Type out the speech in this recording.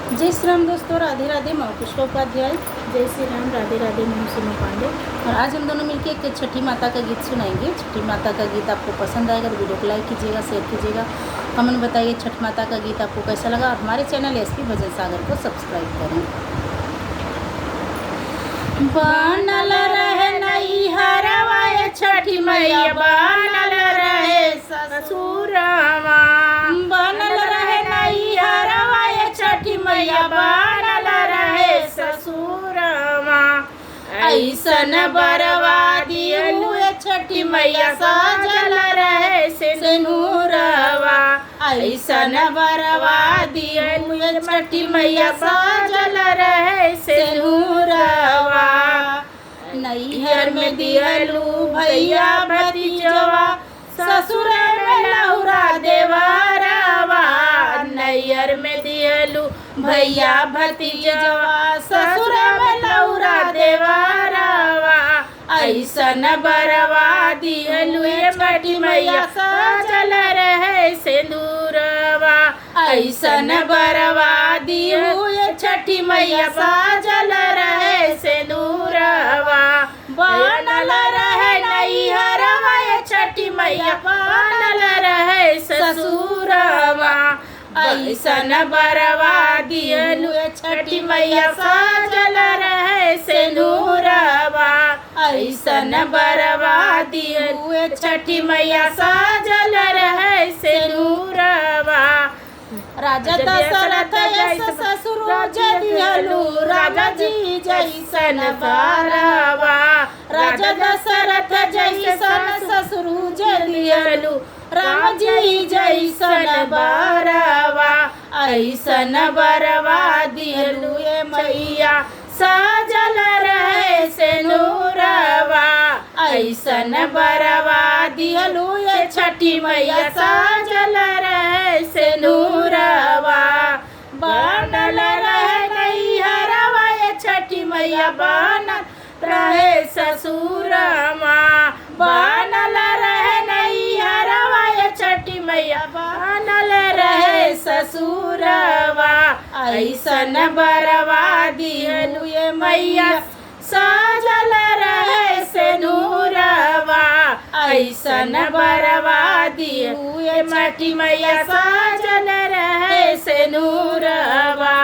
जय श्री राम दोस्तों, राधे राधे। मैं पुष्पा उपाध्याय। जय श्री राम, राधे राधे। मैं सुनो पांडे और आज हम दोनों मिलकर एक छठी माता का गीत सुनाएंगे। छठी माता का गीत आपको पसंद आएगा तो वीडियो को लाइक कीजिएगा, शेयर कीजिएगा, कमेंट बताइए छठ माता का गीत आपको कैसा लगा और हमारे चैनल एसपी भजन सागर को सब्सक्राइब करें। बनल रहे नैहरवा छठी मैया, बनल रहे ससुरवा, बनल रहे नैहरवा छठी मैया, बनल रहे ससुरवा। ऐसन बरवा दियलु छठी मैया, सजल रहे सिंदूरवा। ऐसन बरवा दियलु छठी मैया, सजल रहे सिंदूरवा। नैहर में दियलु भैया भतीजवा, ससुर में लहुरा देवरवा। नैहर में दियलु भैया भतीजवा, ससुर में लहुरा देवरवा। ऐसन बरवा दियलु छठी मैया, सजल रहे सिंदूरवा। ऐसन बरवा दियलु छठी मैया, सजल रहे सिंदूरवा। बनल रहे नैहरवा छठी मैया, बनल रहे ससुरवा। ऐसन बरवा दियलु छठी मैया, सजल रहे सिंदूरवा। ऐसन बरवा दियलु छठी मैया, सजल रहे सिंदूरवा। राजा दशरथ जैसा ससुर दियलु, राजा जी जैसन बरवा। राजा दशरथ जैसन ससुर दियलु, राम जी जैसन बरवा। ऐसन बरवा दियलु मैया, सजल रहे सिंदूरवा। ऐसन बरवा दियलु छठी मैया, सजल रहे सिंदूरवा। बनल रहे नैहरवा छठी मैया, बनल रहे ससुरवा। बनल रहे नैहरवा छठी मैया, बनल रहे ससुरवा। ऐसन बरवा दियलु मैया, सजल रहे सिंदूरवा। ऐसन बरवा दियलु छठी मैया, सजल रहे सिंदूरवा।